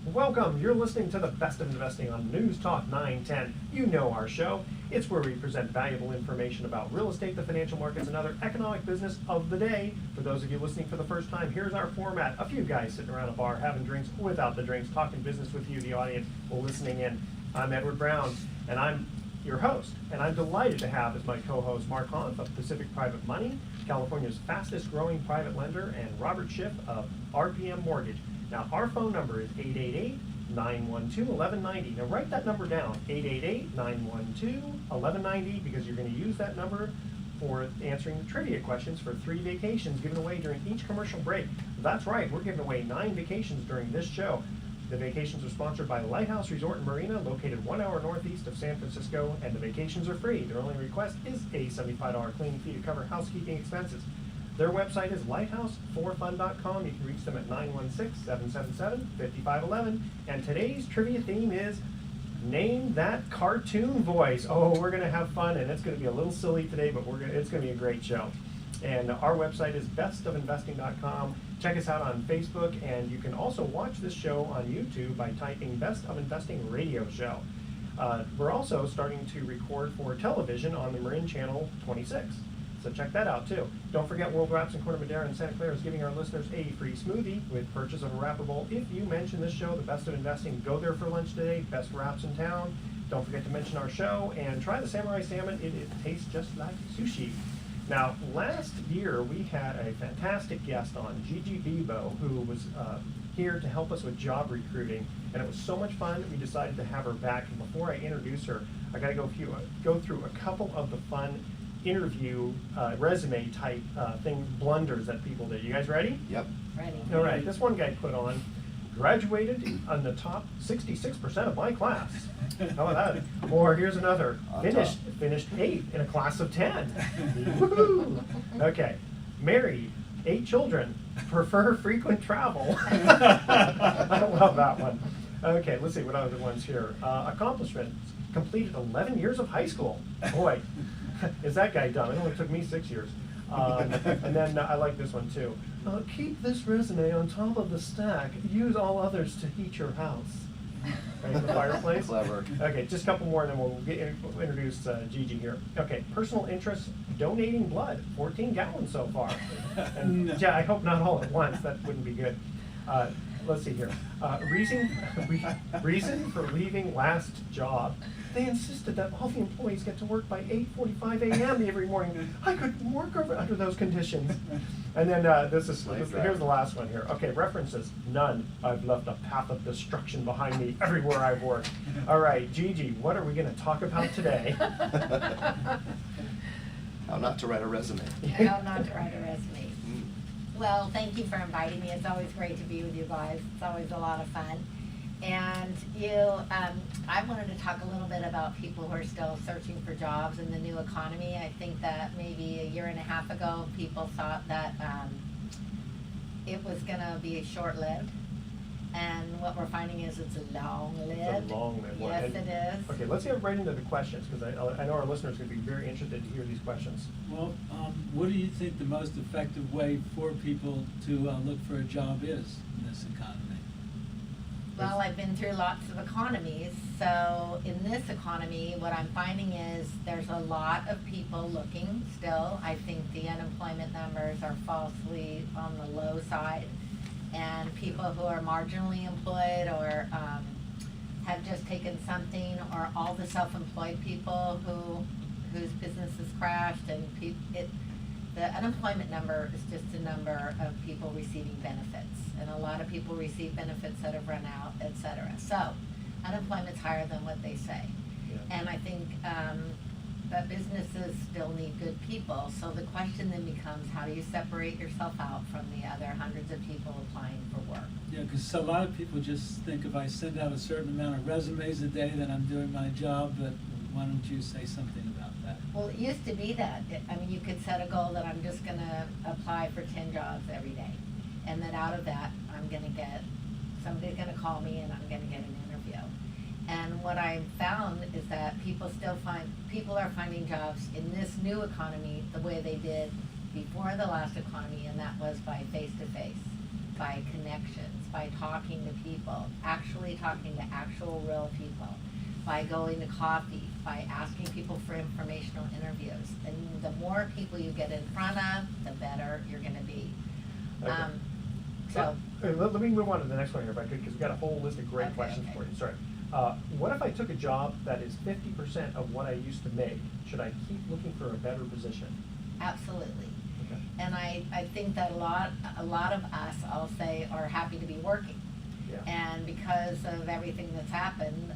Welcome. You're listening to the Best of Investing on News Talk 910. You know our show. It's where we present valuable information about real estate, the financial markets, and other economic business of the day. For those of you listening for the first time, here's our format. A few guys sitting around a bar having drinks without the drinks, talking business with you, the audience, while listening in. I'm Edward Brown, and I'm your host. And I'm delighted to have as my co-host Mark Hanf of Pacific Private Money, California's fastest growing private lender, and Robert Schiff of RPM Mortgage. Now, our phone number is 888-912-1190. Now, write that number down, 888-912-1190, because you're going to use that number for answering the trivia questions for 3 vacations given away during each commercial break. That's right, we're giving away 9 vacations during this show. The vacations are sponsored by Lighthouse Resort and Marina, located 1 hour northeast of San Francisco, and the vacations are free. Their only request is a $75 cleaning fee to cover housekeeping expenses. Their website is lighthouse4fun.com. You can reach them at 916-777-5511. And today's trivia theme is Name That Cartoon Voice. Oh, we're going to have fun, and it's going to be a little silly today, but it's going to be a great show. And our website is bestofinvesting.com. Check us out on Facebook, and you can also watch this show on YouTube by typing Best of Investing Radio Show. We're also starting to record for television on the Marin Channel 26. So check that out too. Don't forget World Wraps in Corte Madera and Santa Clara is giving our listeners a free smoothie with purchase of a wrappable. If you mention this show, The Best of Investing, go there for lunch today. Best wraps in town. Don't forget to mention our show and try the Samurai Salmon. It tastes just like sushi. Now, last year we had a fantastic guest on, Gigi Bibeault, who was here to help us with job recruiting, and it was so much fun. We decided to have her back. And before I introduce her, I got to go through a couple of the fun interview resume type blunders that people did. You guys ready? Yep. Ready. All right. This one guy put on, graduated on the top 66% of my class. How about that? Or here's another, finished 8th in a class of 10. Woohoo! Okay. Married, 8 children, prefer frequent travel. I love that one. Okay, let's see what other ones here. Accomplishments, completed 11 years of high school. Boy, is that guy dumb? It only took me 6 years. And then I like this one too. Keep this resume on top of the stack. Use all others to heat your house. Right in the fireplace. Clever. Okay, just a couple more, and then we'll introduce Gigi here. Okay, personal interests: donating blood, 14 gallons so far. And No. yeah, I hope not all at once. That wouldn't be good. Let's see here. Reason for leaving last job. They insisted that all the employees get to work by 8:45 a.m. every morning. I couldn't work under those conditions. And then here's the last one here. Okay, references: none. I've left a path of destruction behind me everywhere I've worked. All right, Gigi, what are we going to talk about today? How not to write a resume. How not to write a resume. Well, thank you for inviting me. It's always great to be with you guys. It's always a lot of fun. And I wanted to talk a little bit about people who are still searching for jobs in the new economy. I think that maybe a year and a half ago, people thought that it was going to be short-lived. And what we're finding is it's long-lived. It's a long-lived one. Yes, it is. Okay, let's get right into the questions, because I know our listeners are going to be very interested to hear these questions. Well, what do you think the most effective way for people to look for a job is in this economy? Well, I've been through lots of economies, so in this economy, what I'm finding is there's a lot of people looking still. I think the unemployment numbers are falsely on the low side, and people who are marginally employed or have just taken something, or all the self-employed people whose businesses crashed, and the unemployment number is just a number of people receiving benefits, and a lot of people receive benefits that have run out, etc. So unemployment's higher than what they say. Yeah. And I think that businesses still need good people. So the question then becomes, how do you separate yourself out from the other hundreds of people applying for work? Yeah, because a lot of people just think if I send out a certain amount of resumes a day, then I'm doing my job, but why don't you say something about that? Well, it used to be that. I mean, you could set a goal that I'm just going to apply for 10 jobs every day. And then out of that, somebody's going to call me and I'm going to get an interview. And what I found is that people are finding jobs in this new economy the way they did before the last economy, and that was by face-to-face, by connections, by talking to people, actually talking to actual real people, by going to coffee, by asking people for informational interviews. And the more people you get in front of, the better you're gonna be. Okay. So, Let me move on to the next one here if I could, because we've got a whole list of great Okay, questions okay. for you. Sorry. What if I took a job that is 50% of what I used to make? Should I keep looking for a better position? absolutely. Okay. And I think that a lot of us, I'll say, are happy to be working. Yeah. And because of everything that's happened,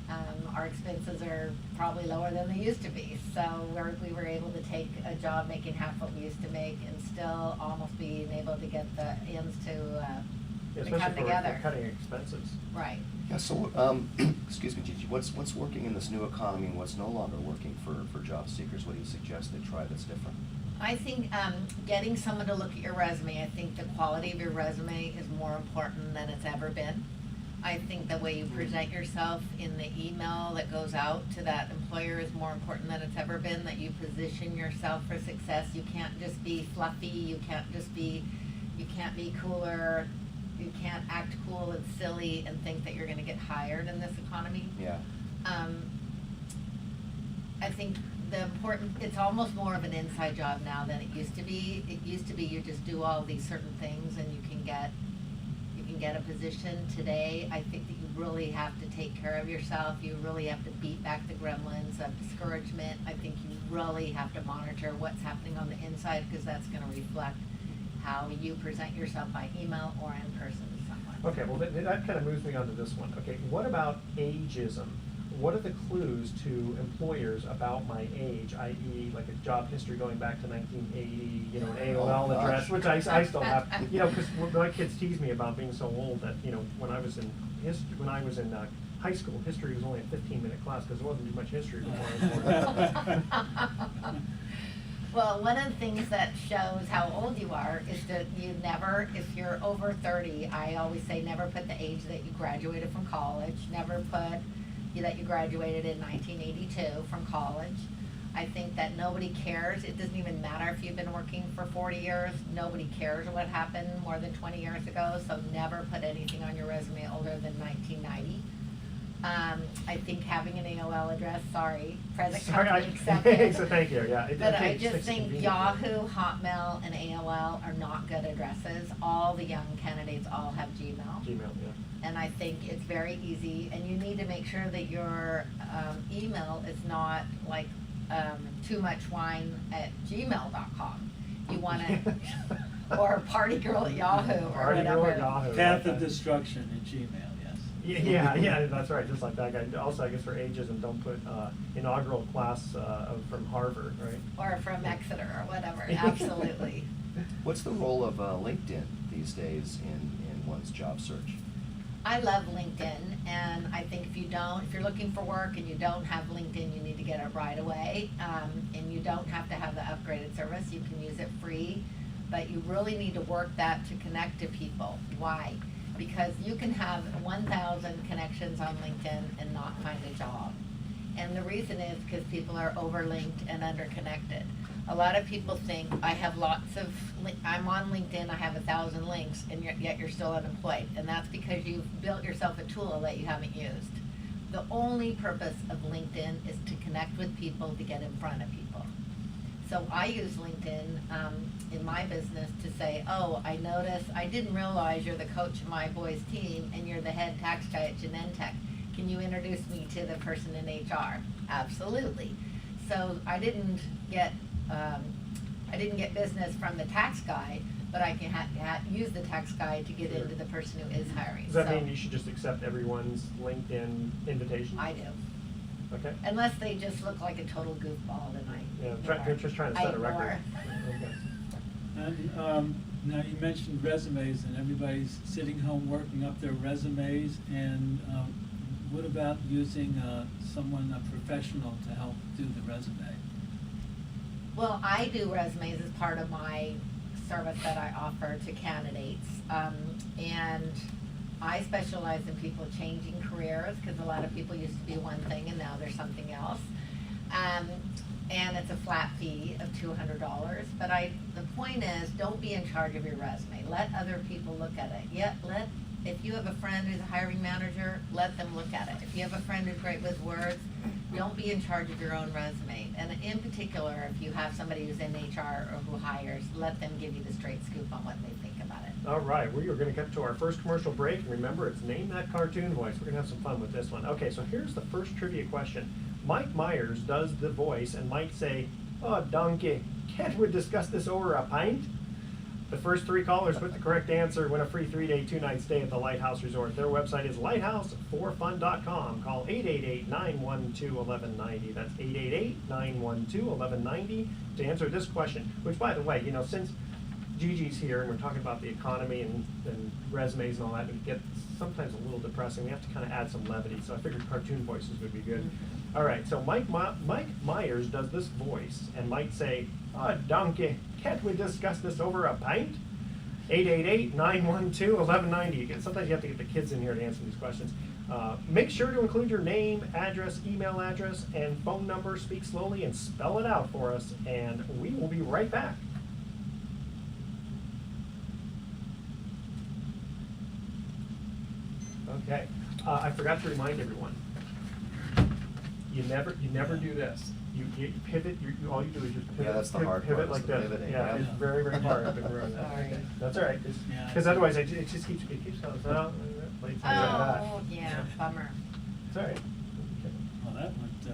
our expenses are probably lower than they used to be. So we were able to take a job making half what we used to make and still almost being able to get the ends to Especially come for together. cutting expenses. Right. Yeah, so, excuse me, Gigi, what's working in this new economy and what's no longer working for job seekers? What do you suggest they try that's different? I think getting someone to look at your resume, I think the quality of your resume is more important than it's ever been. I think the way you present yourself in the email that goes out to that employer is more important than it's ever been, that you position yourself for success. You can't just be fluffy, you can't be cooler, you can't act cool and silly and think that you're gonna get hired in this economy. Yeah. I think it's almost more of an inside job now than it used to be. It used to be you just do all these certain things and you can get a position. Today, I think that you really have to take care of yourself. You really have to beat back the gremlins of discouragement. I think you really have to monitor what's happening on the inside, because that's gonna reflect how you present yourself by email or in person to someone. Okay, well, that kind of moves me on to this one. Okay, what about ageism? What are the clues to employers about my age, i.e. like a job history going back to 1980, you know, an AOL Oh, address, gosh. which I still have, you know, because my kids tease me about being so old that, you know, when I was in high school, history was only a 15-minute class because there wasn't too much history before I was born. Well, one of the things that shows how old you are is that if you're over 30, I always say never put the age that you graduated from college, never put that you graduated in 1982 from college. I think that nobody cares. It doesn't even matter if you've been working for 40 years. Nobody cares what happened more than 20 years ago, so never put anything on your resume older than 1990. I think having an AOL address, present company accepted. So thank you, yeah. But I just think Yahoo, Hotmail, and AOL are not good addresses. All the young candidates all have Gmail. Gmail, yeah. And I think it's very easy, and you need to make sure that your email is not like toommuchwine@gmail.com. You want to, or partygirl at Yahoo, or Partygirl whatever. at Yahoo. Path of destruction at Gmail, yes. Yeah, that's right, just like that guy. Also, I guess for ageism, don't put inaugural class from Harvard, right? Or from Exeter, or whatever, absolutely. What's the role of LinkedIn these days in one's job search? I love LinkedIn, and I think if you're looking for work and you don't have LinkedIn, you need to get it right away. And you don't have to have the upgraded service. You can use it free, but you really need to work that to connect to people. Why? Because you can have 1,000 connections on LinkedIn and not find a job. And the reason is because people are overlinked and underconnected. A lot of people think I'm on LinkedIn, I have 1,000 links, and yet you're still unemployed. And that's because you've built yourself a tool that you haven't used. The only purpose of LinkedIn is to connect with people, to get in front of people. So I use LinkedIn in my business to say, oh, I didn't realize you're the coach of my boys' team and you're the head tax guy at Genentech. Can you introduce me to the person in HR? Absolutely. So I didn't get business from the tax guy, but I can use the tax guy to get into the person who is hiring. Does that mean you should just accept everyone's LinkedIn invitation? I do. Okay. Unless they just look like a total goofball, then They're just trying to set a record. ignore. Okay. And now you mentioned resumes, and everybody's sitting home working up their resumes, and what about using a professional to help do the resume? Well, I do resumes as part of my service that I offer to candidates. And I specialize in people changing careers, because a lot of people used to be one thing and now they're something else. And it's a flat fee of $200. But the point is, don't be in charge of your resume. Let other people look at it. Let if you have a friend who's a hiring manager, let them look at it. If you have a friend who's great with words, don't be in charge of your own resume. And in particular, if you have somebody who's in HR or who hires, let them give you the straight scoop on what they think about it. All right, we are going to get to our first commercial break. And remember, it's Name That Cartoon Voice. We're going to have some fun with this one. Okay, so here's the first trivia question. Mike Myers does the voice and might say, "Oh, donkey, can't we discuss this over a pint?" The first 3 callers with the correct answer win a free 3-day, 2-night stay at the Lighthouse Resort. Their website is lighthouse4fun.com. Call 888-912-1190. That's 888-912-1190 to answer this question. Which, by the way, you know, since Gigi's here and we're talking about the economy and resumes and all that, it gets sometimes a little depressing. We have to kind of add some levity, so I figured cartoon voices would be good. All right, so Mike Myers does this voice and might say, "Oh, donkey, can't we discuss this over a pint?" 888-912-1190. Sometimes you have to get the kids in here to answer these questions. Make sure to include your name, address, email address, and phone number. Speak slowly and spell it out for us, and we will be right back. Okay, I forgot to remind everyone. You never do this. You pivot. All you do is just pivot. Yeah, that's the hard pivot part, like is the this. pivoting, Yeah, yeah. it's very hard. I've been doing that. Sorry. Okay. That's all right. Yeah, Because otherwise, it just keeps going. Like that. Oh, yeah, bummer. It's all right. Okay. Well, that was a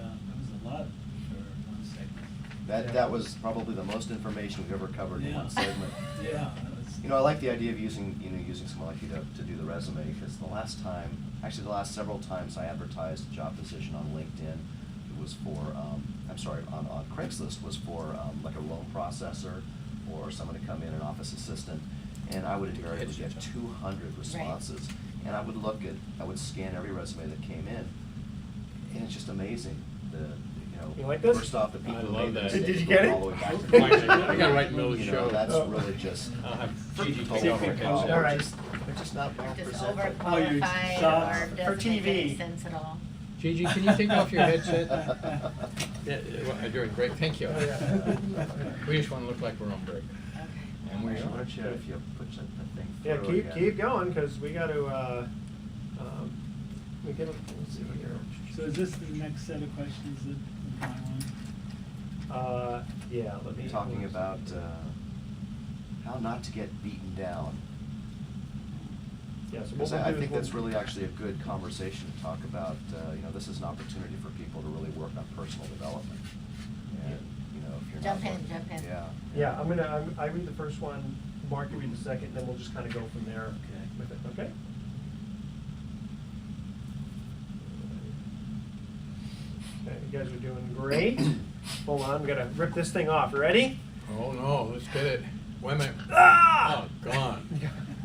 lot for one segment. That was probably the most information we've ever covered in Yeah. one segment. Yeah, that was. You know, I like the idea of using someone like you to do the resume, because the last several times I advertised a job position on LinkedIn, it was for, on Craigslist was for like a loan processor or someone to come in, an office assistant, and I would invariably get 200 responses. And I would scan every resume that came in, and it's just amazing. You like this? First off, the people I who love made the that. mistake Did you going get it? all the way back to I the gotta write in the middle of the You know, show. that's Oh. really just. I'll have for Gigi people take who over. are All right. They're just not well Just presented. overqualified soft. or For doesn't make any TV. sense at all. Gigi, can you take off your headset? Yeah, during break, thank you. Oh, yeah. We just wanna look like we're on break. Okay. And we Why are. don't you, if you push that thing Yeah, through again. keep going, because we got to. Let's see here. So is this the next set of questions that I want? Yeah. Let me. Talking about how not to get beaten down. Yeah. So what Because we'll I do is think we'll- that's really actually a good conversation to talk about. This is an opportunity for people to really work on personal development. And, if you're not. Jump in. Yeah. Yeah, I read the first one, Mark, you read the second, and then we'll just kind of go from there with it, okay? Okay, you guys are doing great. Hold on, I'm gonna rip this thing off. You ready? Oh, no, let's get it. Wait a minute. Ah! Oh, gone.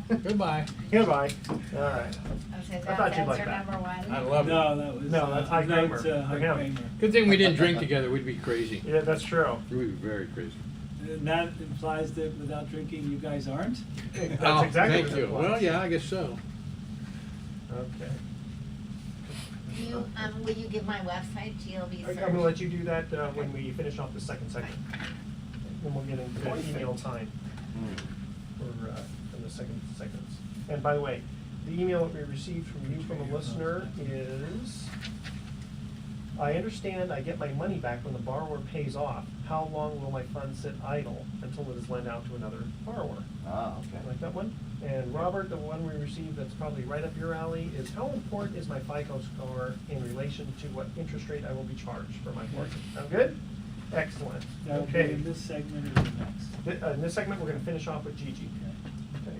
Goodbye. Goodbye. All right. Okay, I thought that's you'd like answer that. number one. I love it. No, that was. No, that's High Kramer. High For him. Kramer. Good thing we didn't drink together, we'd be crazy. Yeah, that's true. We'd be very crazy. And that implies that without drinking, you guys aren't? That's Oh, exactly thank what it you. was. Well, yeah, I guess so. Okay. Will you give my website, GLB I'm search? gonna let you do that when we finish off the second segment. Then we'll get into email time for the second segments. And by the way, the email that we received from you from a listener is, I understand I get my money back when the borrower pays off. How long will my funds sit idle until it is lent out to another borrower? Ah, okay. Like that one? And Robert, the one we received that's probably right up your alley is, how important is my FICO score in relation to what interest rate I will be charged for my mortgage? Sound good? Excellent. That will be Okay. in this segment or the next? In this segment, we're gonna finish off with Gigi. Okay.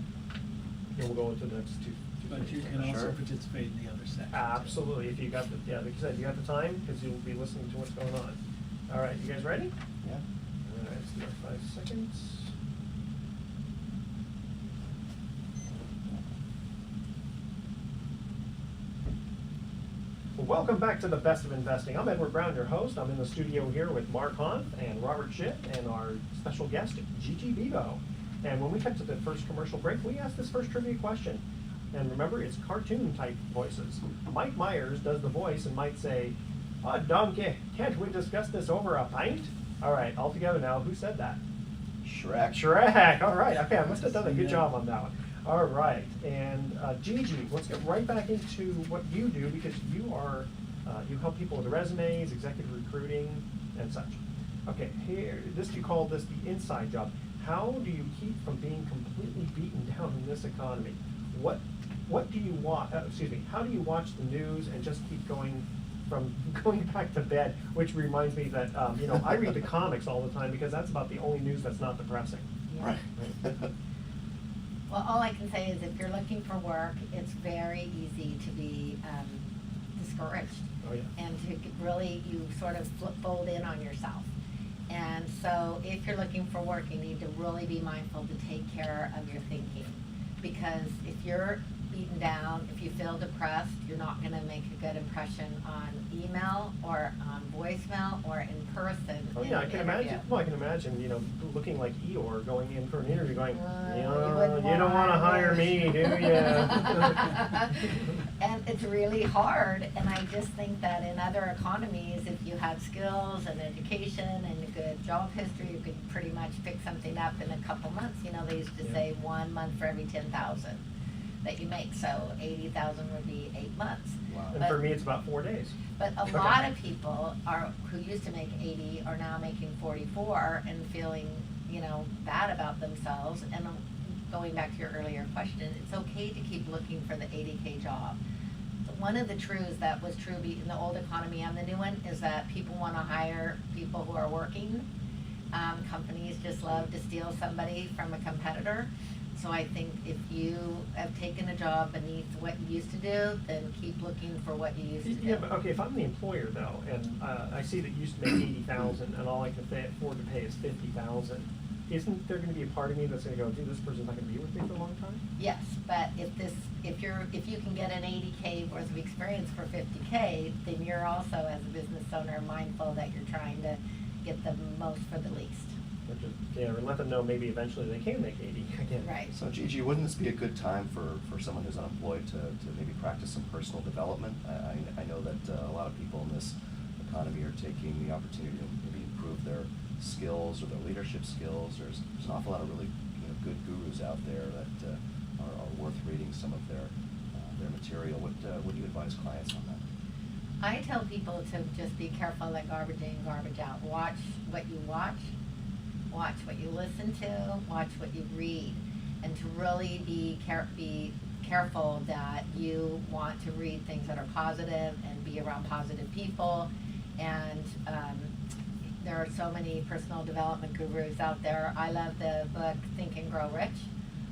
Then we'll go into the next two. But you can also Sure. participate in the other section. Absolutely, if you got the, like you said, you got the time, because you'll be listening to what's going on. All right, you guys ready? Yeah. All right, let's do our 5 seconds. Well, welcome back to the Best of Investing. I'm Edward Brown, your host. I'm in the studio here with Mark Hunt and Robert Schiff and our special guest, Gigi Bibeault. And when we cut to the first commercial break, we asked this first trivia question. And remember, it's cartoon type voices. Mike Myers does the voice and might say, "Oh, donkey, can't we discuss this over a pint?" All right, all together now, who said that? Shrek. Shrek. All right. Okay, I must have done a good job on that one. All right, and Gigi, let's get right back into what you do, because you are, you help people with resumes, executive recruiting, and such. Okay, here, you call this the inside job. How do you keep from being completely beaten down in this economy? What do you watch, how do you watch the news and just keep going from going back to bed? Which reminds me that, I read the comics all the time, because that's about the only news that's not depressing. Yeah. Right. Well, all I can say is if you're looking for work, it's very easy to be discouraged. Oh, yeah. And to really, you sort of fold in on yourself. And so if you're looking for work, you need to really be mindful to take care of your thinking. Because if you're beaten down, if you feel depressed, you're not gonna make a good impression on email or on voicemail or in person. Oh, in yeah, I an can interview. imagine, well, I can imagine, looking like Eeyore going in for an interview going, You you wouldn't don't wanna hire me, do ya? And it's really hard, and I just think that in other economies, if you have skills and education and a good job history, you could pretty much pick something up in a couple months. They used to Yeah. say 1 month for every 10,000 that you make, so 80,000 would be 8 months. Wow. And for me, it's about 4 days. But a lot of people who used to make 80 are now making 44 and feeling, bad about themselves. And going back to your earlier question, it's okay to keep looking for the 80K job. One of the truths that was true in the old economy and the new one is that people want to hire people who are working. Companies just love to steal somebody from a competitor. So I think if you have taken a job beneath what you used to do, then keep looking for what you used to do. Yeah, but okay, if I'm the employer though, and I see that you used to make 80,000, and all I can afford to pay is 50,000, isn't there going to be a part of me that's going to go, dude, this person's not going to be with me for a long time? Yes, but if you can get an 80K worth of experience for 50K, then you're also, as a business owner, mindful that you're trying to get the most for the least. And let them know maybe eventually they can make 80 again. Right. So Gigi, wouldn't this be a good time for someone who's unemployed to maybe practice some personal development? I know that a lot of people in this economy are taking the opportunity to maybe improve their skills or their leadership skills. There's an awful lot of really good gurus out there that are worth reading some of their material. What do you advise clients on that? I tell people to just be careful, like garbage in, garbage out. Watch what you watch what you listen to, watch what you read, and to really be careful that you want to read things that are positive and be around positive people. And there are so many personal development gurus out there. I love the book Think and Grow Rich.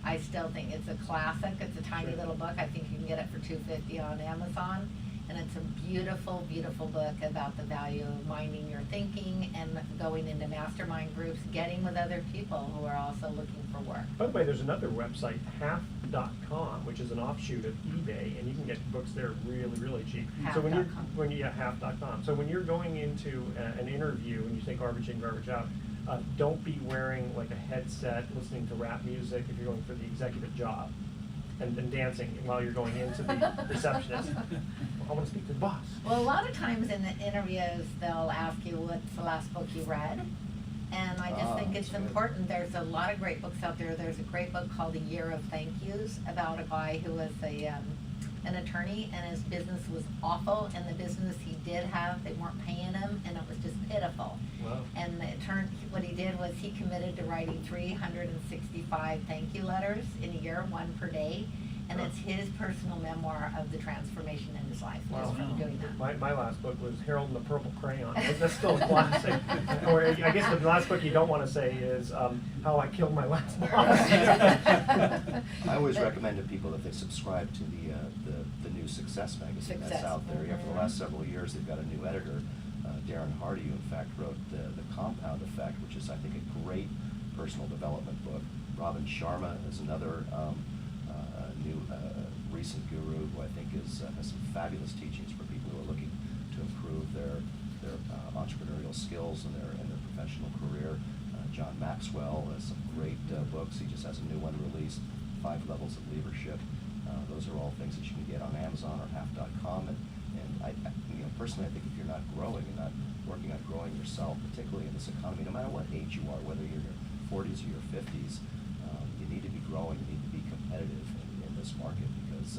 I still think it's a classic. It's a tiny Sure. little book. I think you can get it for $2.50 on Amazon. And it's a beautiful, beautiful book about the value of minding your thinking and going into mastermind groups, getting with other people who are also looking for work. By the way, there's another website, half.com, which is an offshoot of eBay, and you can get books there really, really cheap. So Half.com. So when you're going into an interview and you say garbage in, garbage out, don't be wearing like a headset, listening to rap music if you're going for the executive job, and dancing while you're going into the receptionist. I want to speak to the boss. Well, a lot of times in the interviews, they'll ask you what's the last book you read. And I just think it's that's good. important. There's a lot of great books out there. There's a great book called A Year of Thank Yous about a guy who was an attorney, and his business was awful, and the business he did have, they weren't paying him, and it was just pitiful. Wow. And what he did was he committed to writing 365 thank you letters in a year, one per day. And it's his personal memoir of the transformation in his life Wow. just from doing that. My last book was Harold and the Purple Crayon. That's still a classic. Or I guess the last book you don't want to say is How I Killed My Last Boss. I always recommend to people that they subscribe to the new Success magazine that's Success. out there. Yeah, for the Mhm. last several years, they've got a new editor, Darren Hardy, who in fact wrote the Compound Effect, which is I think a great personal development book. Robin Sharma is another new recent guru who I think has some fabulous teachings for people who are looking to improve their entrepreneurial skills and their professional career. John Maxwell has some great books. He just has a new one released, 5 Levels of Leadership. Those are all things that you can get on Amazon or half.com. And I personally, I think if you're not growing and not working on growing yourself, particularly in this economy, no matter what age you are, whether you're in your 40s or your 50s, you need to be growing. You need to be competitive. competitive in this market, because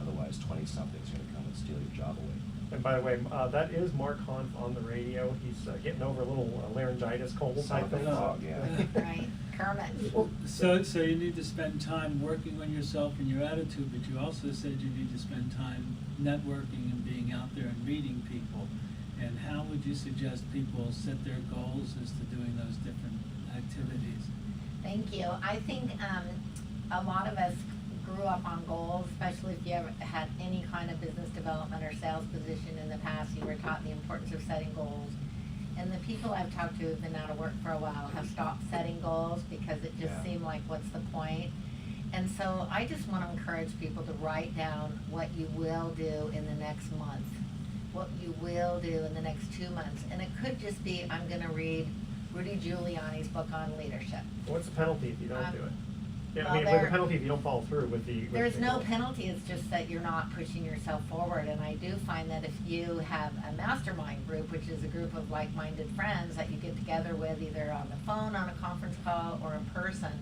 otherwise 20-something's going to come and steal your job away. And by the way, that is Mark Hanf on the radio. He's getting over a little laryngitis cold Son type of a thing. dog, yeah. Right, Kermit. Well, So you need to spend time working on yourself and your attitude, but you also said you need to spend time networking and being out there and meeting people. And how would you suggest people set their goals as to doing those different activities? Thank you. I think a lot of us grew up on goals, especially if you ever had any kind of business development or sales position in the past. You were taught the importance of setting goals. And the people I've talked to who've been out of work for a while have stopped setting goals because it just Yeah. seemed like, what's the point? And so I just want to encourage people to write down what you will do in the next month, what you will do in the next 2 months. And it could just be, I'm going to read Rudy Giuliani's book on leadership. what's the penalty if you don't do it? Yeah, well, I mean, with the there- penalty if you don't follow through with the. There's no penalty, it's just that you're not pushing yourself forward. And I do find that if you have a mastermind group, which is a group of like-minded friends that you get together with either on the phone, on a conference call, or in person,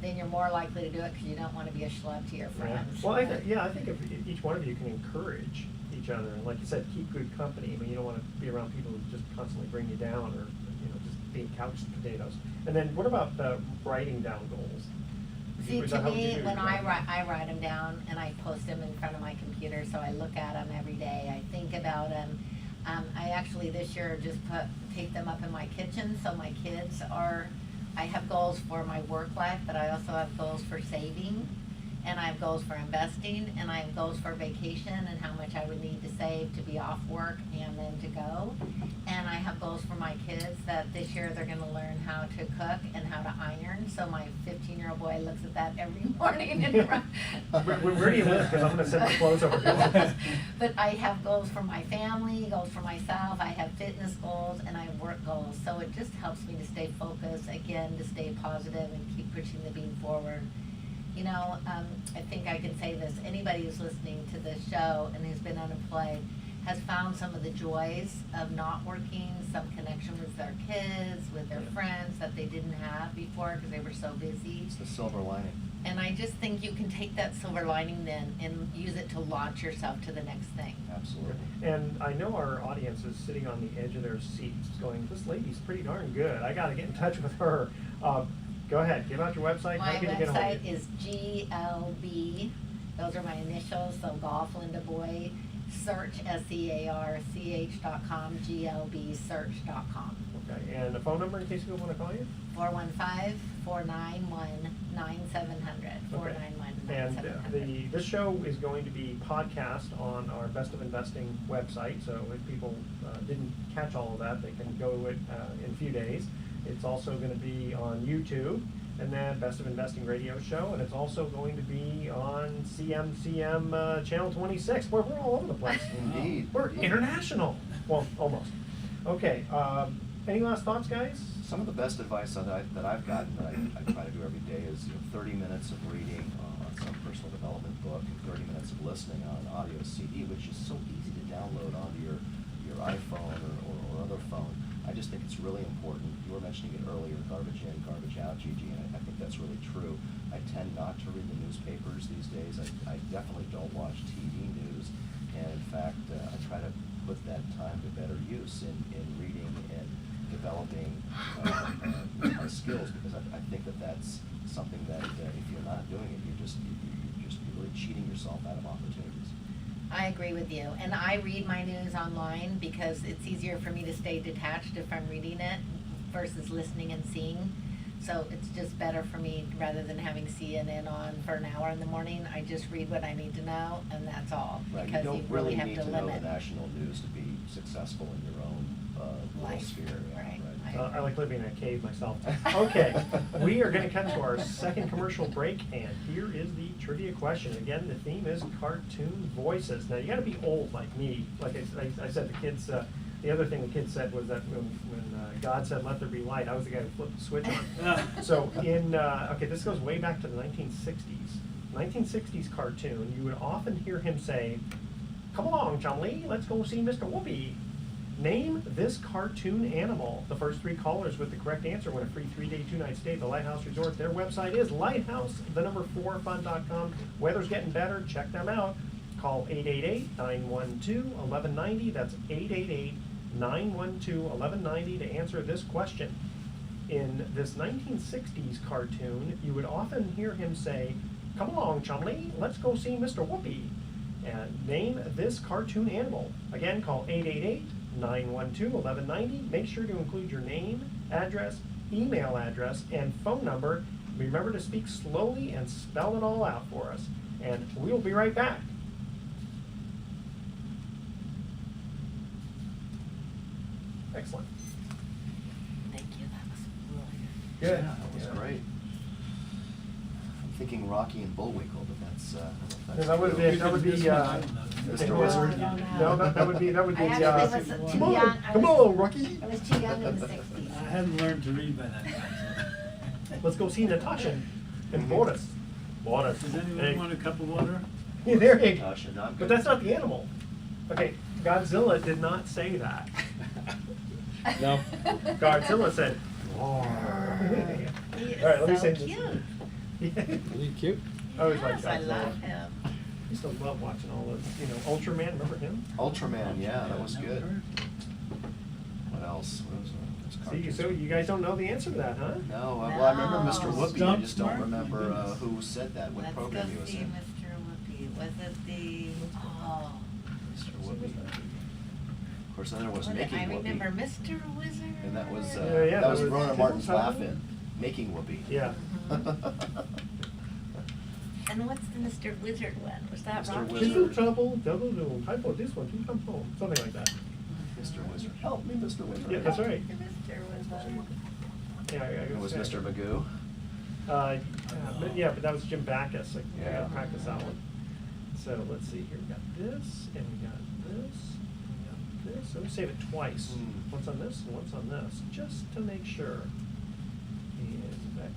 then you're more likely to do it because you don't want to be a schlub to your Yeah. friends. Well, I think if each one of you can encourage each other, and like you said, keep good company. I mean, you don't want to be around people who just constantly bring you down, or just being couch potatoes. And then what about writing down goals? See, Is to that how you me, do when it? I write them down and I post them in front of my computer, so I look at them every day, I think about them. I actually this year just take them up in my kitchen, so my kids I have goals for my work life, but I also have goals for saving, and I have goals for investing, and I have goals for vacation and how much I would need to save to be off work and then to go. And I have goals for my kids that this year they're gonna learn how to cook and how to iron. So my 15-year-old boy looks at that every morning and Where do you live? Because I'm going to send my clothes over to you. But I have goals for my family, goals for myself, I have fitness goals, and I have work goals. So it just helps me to stay focused, again, to stay positive and keep pushing the beam forward. I think I can say this, anybody who's listening to this show and who's been unemployed has found some of the joys of not working, some connection with their kids, with their friends that they didn't have before because they were so busy. It's the silver lining. And I just think you can take that silver lining then and use it to launch yourself to the next thing. Absolutely. And I know our audience is sitting on the edge of their seats going, this lady's pretty darn good. I got to get in touch with her. Go ahead, give out your website. My How can you get a hold website of you? is GLB, those are my initials, so Golf Linda Boy, search, SEARCH.com, GLBsearch.com. Okay, and a phone number in case people want to call you? 415-491-9700, And 491-9700. this show is going to be podcast on our Best of Investing website, so if people didn't catch all of that, they can go to it in a few days. It's also going to be on YouTube, and then Best of Investing radio show, and it's also going to be on CMCM Channel 26. We're all over the place. Indeed. We're international. Well, almost. Okay, any last thoughts, guys? Some of the best advice that I've gotten that I try to do every day is 30 minutes of reading on some personal development book and 30 minutes of listening on an audio CD, which is so easy to download onto your iPhone or other phone. I just think it's really important. You were mentioning it earlier, garbage in, garbage out, Gigi, and I think that's really true. I tend not to read the newspapers these days. I definitely don't watch TV news, and in fact, I try to put that time to better use in reading and developing my skills, because I think that's something that if you're not doing it, you're really cheating yourself out of opportunities. I agree with you, and I read my news online because it's easier for me to stay detached if I'm reading it versus listening and seeing. So it's just better for me, rather than having CNN on for an hour in the morning, I just read what I need to know, and that's all. Right, Because you don't really have need to to know limit. the national news to be successful in your own little Life, sphere. Yeah, right. I like living in a cave myself. Okay, we are going to cut to our second commercial break, and here is the trivia question. Again, the theme is cartoon voices. Now, you got to be old like me. Like I said, the kids. The other thing the kids said was that when God said, "Let there be light," I was the guy who flipped the switch on. So okay, this goes way back to the 1960s. 1960s cartoon. You would often hear him say, "Come along, Chumley, let's go see Mr. Whoopi." Name this cartoon animal. The first 3 callers with the correct answer win a free 3-day, 2-night stay at the Lighthouse Resort. Their website is lighthouse4fun.com. Weather's getting better. Check them out. Call 888-912-1190. That's 888-912-1190 to answer this question. In this 1960s cartoon, you would often hear him say, "Come along, Chumley, let's go see Mr. Whoopi." And name this cartoon animal. Again, call 888-912-1190. Make sure to include your name, address, email address, and phone number. Remember to speak slowly and spell it all out for us. And we'll be right back. Excellent. Thank you, that was really Good. Yeah, that was great. I'm thinking Rocky and Bullwinkle, but that's. Yeah, that would be, that would be, This one, I don't know. Mr. good. Wizard. No, no, that would be, I actually was too come on, young. come on, Rocky. I was too young in the 60s. I hadn't learned to read by that time. Let's go see Natasha and Boris. Boris. Does anyone Hey. want a cup of water? Yeah, there you go. Natasha, not But good. that's not the animal. Okay, Godzilla did not say that. No. Godzilla said, "Roar." He is All right, let me so say this. cute. Is he cute? I always liked Yes, I Godzilla. love him. I used to love watching all those, Ultraman, remember him? Ultraman, yeah, that was Never good. heard. What else? What was See, cartoons? so you guys don't know the answer to that, huh? No, well, I remember Mr. No. Whoopi, I Stump just don't Smart? remember My goodness. who said that, what Let's go program he was see in. Mr. Whoopi. Was it the, oh. Mr. Whoopi. Of course, then there was what Making I Whoopi. remember Mr. Wizard. And that was, Yeah, that was that was- Rona Martin's something. Laughing, Making Whoopi. Yeah. And what's the Mr. Wizard one? Was that Mr. Rocky? Wizard. Little trouble, double doom, type of this one, two come home, something like that. Mr. Wizard, help me, Mr. Wizard. Yeah, that's right. Mr. Wizard. Yeah, It was Mr. Magoo. Yeah, but that was Jim Backus, I Yeah. gotta practice that one. So let's see here, we got this, and we got this, and we got this, let me save it twice. Hmm. Once on this and once on this, just to make sure. And back,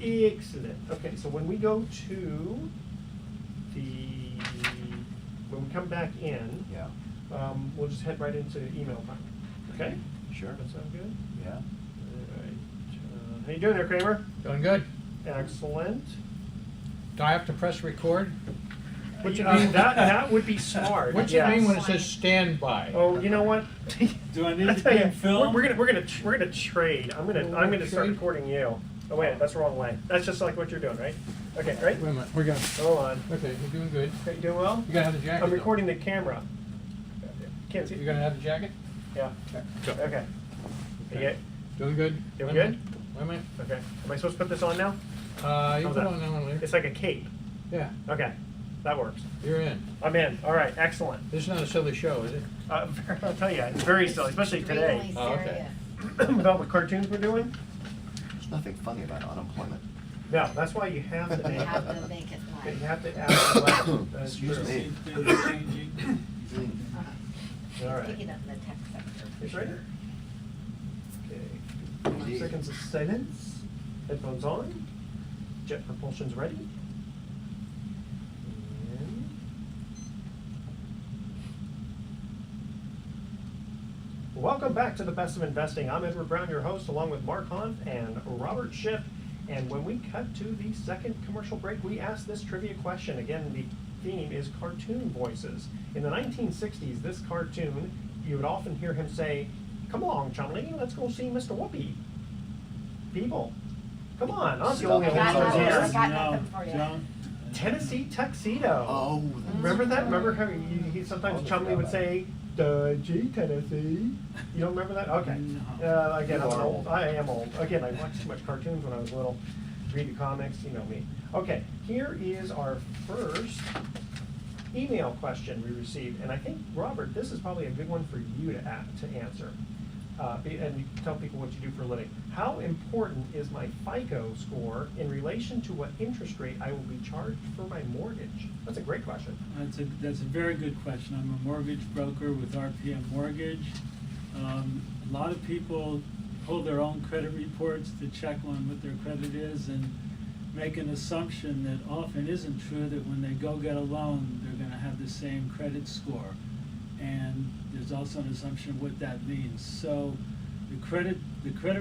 excellent, okay, so when we go to when we come back in, Yeah, we'll just head right into email time, okay? sure. That sound good? Yeah. All right, how you doing there, Kramer? Doing good. Excellent. Do I have to press record? Which, that would be smart. What's it mean yes. when it says stand by? Oh, you know what? Do I need I'll to tell be you, in film? We're gonna trade. I'm gonna start Trade? recording you. Oh wait, that's the wrong way. That's just like what you're doing, right? Okay, right? Wait a minute, we're gonna, Hold on. okay, you're doing good. Okay, you doing well? You gotta have the jacket. I'm though. recording the camera. Can't see. You gonna have the jacket? Yeah. Okay. Okay. You get, Doing good? Doing Wait a good? minute. Wait a minute. okay. Am I supposed to put this on now? You How's put that? on that one later. It's like a cape. Yeah, Okay, that works. you're in. I'm in. All right, excellent. This is not a silly show, is it? I'll tell you, it's very silly, especially today. Extremely Oh, okay. serious. With all the cartoons we're doing. There's nothing funny about unemployment. No, that's why you have to We make have to it. make it You live. have to ask the question. That's Excuse true. me. Things are changing. All right. Speaking of the tech sector. It's right here. Okay. 5 Indeed. seconds of silence. Headphones on. Jet propulsion's ready. And welcome back to the Best of Investing. I'm Edward Brown, your host, along with Mark Hunt and Robert Schiff. And when we cut to the second commercial break, we asked this trivia question. Again, the theme is cartoon voices. In the 1960s, this cartoon, you would often hear him say, "Come along, Chumley, let's go see Mr. Whoopi." People, come on, I'm the only I got one nothing. I here. got No, nothing for you. John? Tennessee Tuxedo. Oh. Remember that? Remember how he sometimes Chumley would say, "Gee, Tennessee." You don't remember that? Okay. No. Again, You I'm are old. old. I am old. Again, I watched too much cartoons when I was little. Read the comics, you know me. Okay, here is our first email question we received, and I think, Robert, this is probably a good one for you to answer. And you tell people what you do for a living. How important is my FICO score in relation to what interest rate I will be charged for my mortgage? That's a great question. That's a very good question. I'm a mortgage broker with RPM Mortgage. A lot of people pull their own credit reports to check on what their credit is and make an assumption that often isn't true, that when they go get a loan, they're gonna have the same credit score. and there's also an assumption of what that means. So the credit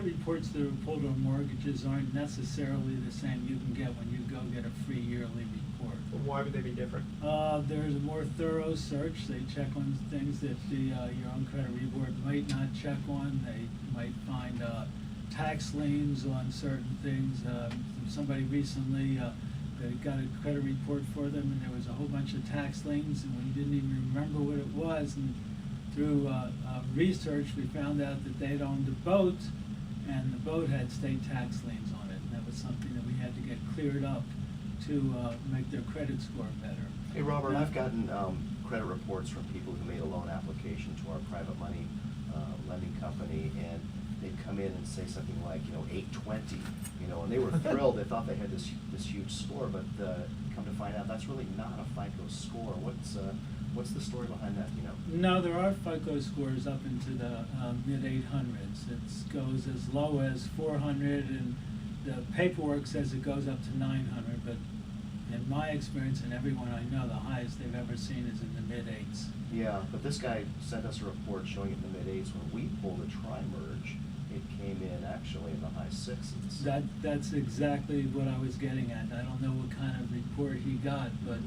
reports that are pulled on mortgages aren't necessarily the same you can get when you go get a free yearly report. Why would they be different? There's a more thorough search. They check on things that your own credit report might not check on. They might find tax liens on certain things. Somebody recently they got a credit report for them, and there was a whole bunch of tax liens, and we didn't even remember what it was. And through research, we found out that they'd owned a boat, and the boat had state tax liens on it. And that was something that we had to get cleared up to make their credit score better. Hey, Robert, I've gotten credit reports from people who made a loan application to our private money lending company, and they'd come in and say something like, 820, and they were thrilled. They thought they had this huge score, but come to find out that's really not a FICO score. What's the story behind that? No, there are FICO scores up into the mid-800s. It goes as low as 400, and the paperwork says it goes up to 900, but in my experience and everyone I know, the highest they've ever seen is in the mid-8s. Yeah, but this guy sent us a report showing it in the mid-8s. When we pulled a tri-merge, it came in actually in the high 6s. That's exactly what I was getting at. I don't know what kind of report he got, but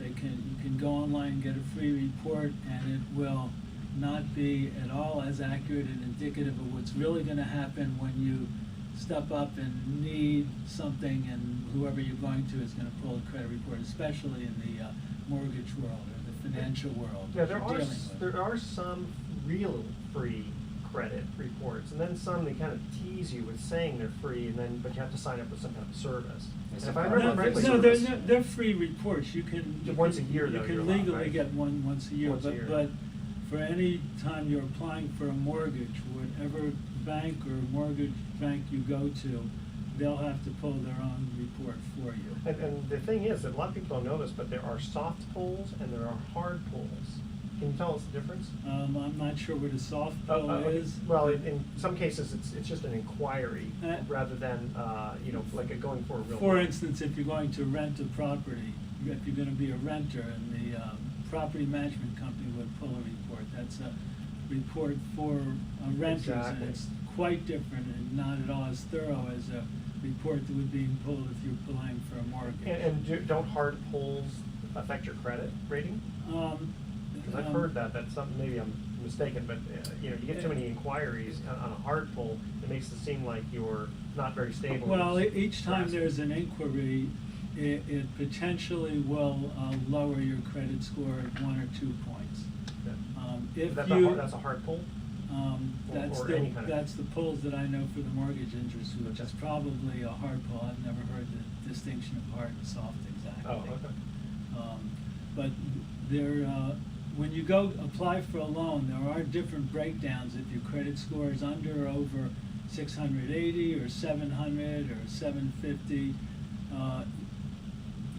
you can go online and get a free report, and it will not be at all as accurate and indicative of what's really going to happen when you step up and need something, and whoever you're going to is going to pull a credit report, especially in the mortgage world or the financial world. Yeah, that there are some real free credit reports, and then some they kind of tease you with saying they're free, but you have to sign up with some kind of service. And if I remember correctly, they're free reports. You can once a year, you though, can you're allowed, legally right? get one once a year. Once a year. But for any time you're applying for a mortgage, whatever bank or mortgage bank you go to, they'll have to pull their own report for you. And the thing is that a lot of people don't know this, but there are soft pulls and there are hard pulls. Can you tell us the difference? I'm not sure what a soft pull is. Well, in some cases, it's just an inquiry rather than like going for a real. For loan. instance, if you're going to rent a property, if you're going to be a renter, and the property management company would pull a report, that's a report for renters, Exactly. and it's quite different and not at all as thorough as a report that would be pulled if you're applying for a mortgage. And don't hard pulls affect your credit rating? Because I've heard that's something, maybe I'm mistaken, but you get too many inquiries on a hard pull, it makes it seem like you're not very stable. Well, each time there's an inquiry, it potentially will lower your credit score 1 or 2 points. If that's a hard pull? That's the pulls that I know for the mortgage interest, which is probably a hard pull. I've never heard the distinction of hard and soft exactly. Oh, okay. But there, when you go apply for a loan, there are different breakdowns. If your credit score is under or over 680 or 700 or 750,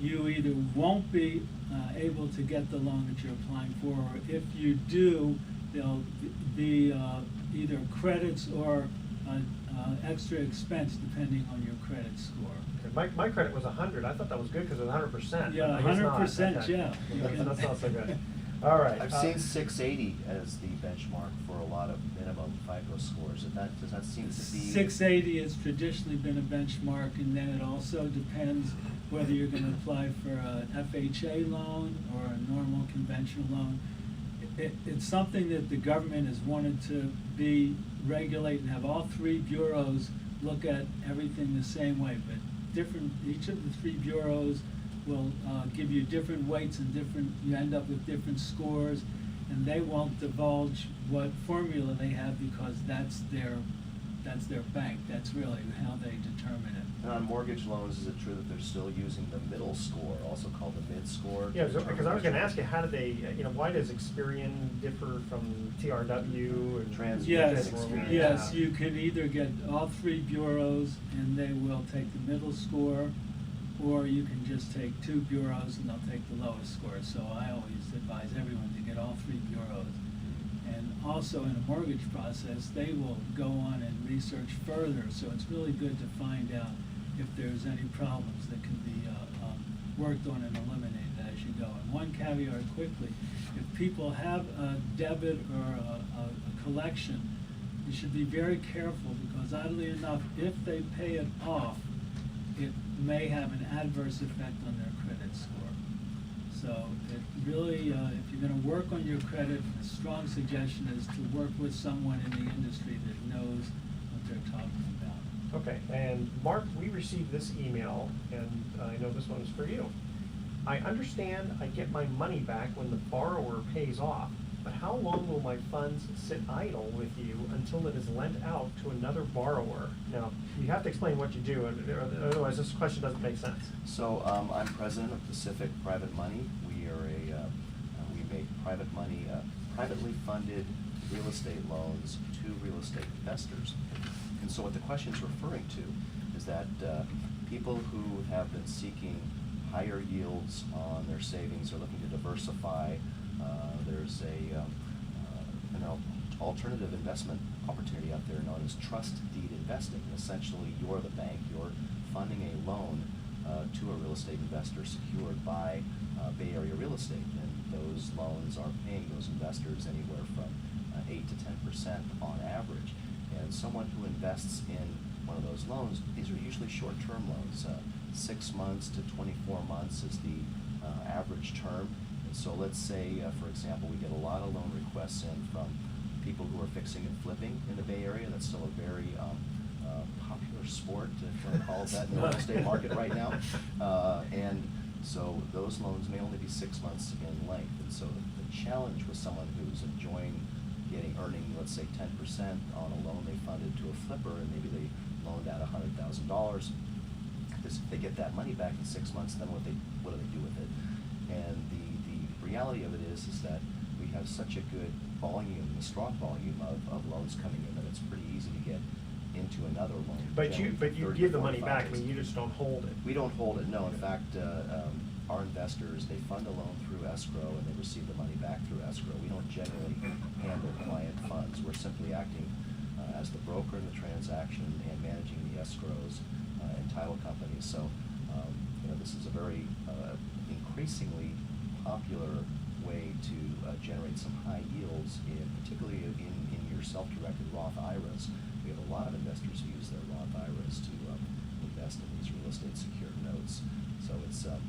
you either won't be able to get the loan that you're applying for, or if you do, there'll be either credits or extra expense depending on your credit score. Okay. My credit was 100. I thought that was good because it was 100%. Yeah, I guess not. 100%, Okay. yeah. That's not so good. All right. I've seen 680 as the benchmark for a lot of minimum FICO scores. Does that seem to be? 680 has traditionally been a benchmark, and then it also depends whether you're going to apply for an FHA loan or a normal conventional loan. It's something that the government has wanted to be regulate and have all 3 bureaus look at everything the same way, but each of the 3 bureaus will give you different weights and you end up with different scores, and they won't divulge what formula they have because that's their bank. That's really how they determine it. And on mortgage loans, is it true that they're still using the middle score, also called the mid score? Yeah, because I was going to ask you, how do they, why does Experian differ from TRW and Trans- Yes, Experian. yes, you can either get all 3 bureaus and they will take the middle score, or you can just take 2 bureaus and they'll take the lowest score. So I always advise everyone to get all 3 bureaus. And also in a mortgage process, they will go on and research further. So it's really good to find out if there's any problems that can be worked on and eliminated as you ago. And one caveat quickly, if people have a debit or a collection, you should be very careful, because oddly enough, if they pay it off, it may have an adverse effect on their credit score. So it really, if you're gonna work on your credit, a strong suggestion is to work with someone in the industry that knows what they're talking about. Okay, and Mark, we received this email, and I know this one is for you. I understand I get my money back when the borrower pays off, but how long will my funds sit idle with you until it is lent out to another borrower? Now, you have to explain what you do, otherwise this question doesn't make sense. So I'm president of Pacific Private Money. We are we make private money, privately funded real estate loans to real estate investors. And so what the question is referring to is that people who have been seeking higher yields on their savings are looking to diversify. There's an alternative investment opportunity out there known as trust deed investing. Essentially, you're the bank, you're funding a loan to a real estate investor secured by Bay Area real estate, and those loans are paying those investors anywhere from 8 to 10% on average. And someone who invests in one of those loans, these are usually short-term loans. 6 months to 24 months is the average term. And so let's say, for example, we get a lot of loan requests in from people who are fixing and flipping in the Bay Area. That's still a very popular sport, if you want to call it that, in the real estate market right now. And so those loans may only be 6 months in length. And so the challenge with someone who's earning, let's say, 10% on a loan they funded to a flipper, and maybe they loaned out $100,000, is if they get that money back in 6 months, then what do they do with it? And the reality of it is that we have such a good volume, a strong volume of loans coming in, that it's pretty easy to get into another loan. But you give the money back, I mean, you just don't hold it. We don't hold it, no. In fact, our investors, they fund a loan through escrow and they receive the money back through escrow. We don't generally handle client funds. We're simply acting as the broker in the transaction and managing the escrows and title companies. So, this is a very increasingly popular way to generate some high yields, particularly in your self-directed Roth IRAs. We have a lot of investors who use their Roth IRAs to invest in these real estate secured notes. So it's a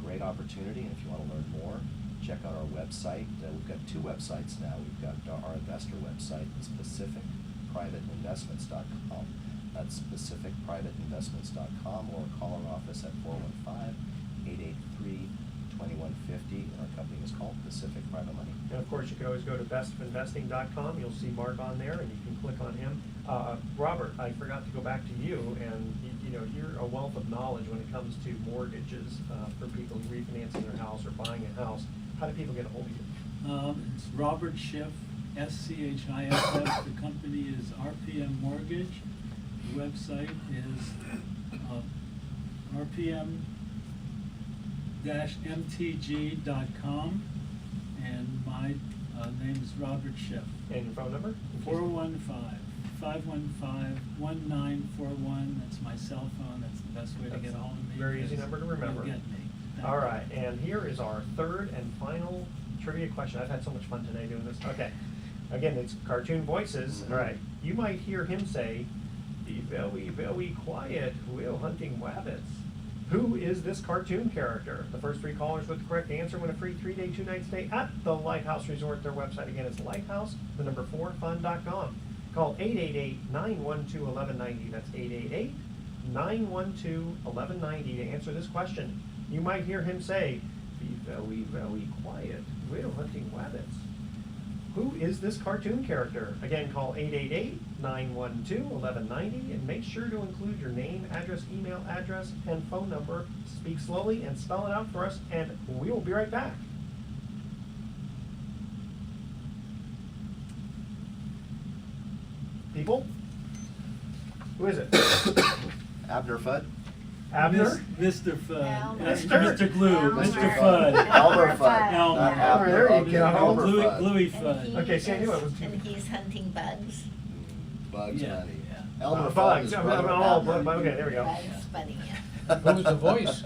great opportunity, and if you want to learn more, check out our website. We've got 2 websites now. We've got our investor website, it's pacificprivateinvestments.com. That's pacificprivateinvestments.com, or call our office at 415-883-2150. And our company is called Pacific Private Money. And of course, you can always go to bestofinvesting.com. You'll see Mark on there, and you can click on him. Robert, I forgot to go back to you, and you're a wealth of knowledge when it comes to mortgages for people refinancing their house or buying a house. How do people get a hold of you? It's Robert Schiff, SCHIFF. The company is RPM Mortgage. The website is rpm-mtg.com, and my name is Robert Schiff. And your phone number? 415-515-1941. That's my cell phone. That's the best way to get a hold of me. Very easy number to remember. You'll get me. All right, and here is our third and final trivia question. I've had so much fun today doing this. Okay, again, it's cartoon voices. All right, you might hear him say, "Be very, very quiet, we're hunting rabbits." Who is this cartoon character? The first 3 callers with the correct answer win a free 3-day, 2-night stay at the Lighthouse Resort. Their website again is lighthouse4fun.com. Call 888-912-1190. That's 888-912-1190 to answer this question. You might hear him say, "Be very, very quiet, we're hunting rabbits." Who is this cartoon character? Again, call 888-912-1190 and make sure to include your name, address, email address, and phone number. Speak slowly and spell it out for us, and we will be right back. People? Who is it? Abner Fudd? Abner? Mr. Fudd. Elmer. Mr. Glue. Elmer. Mr. Fudd. Elmer Fudd. Elmer. Not Abner. There you go. Elmer Fudd. Bluey And Fudd. he Okay, see, I knew it was is- too- And he's hunting bugs. Bugs Yeah, Bunny. yeah. Elmer Fudd Bugs. is Oh, brother of oh, Abner. okay, there we go. Bugs Bunny. Who's the voice?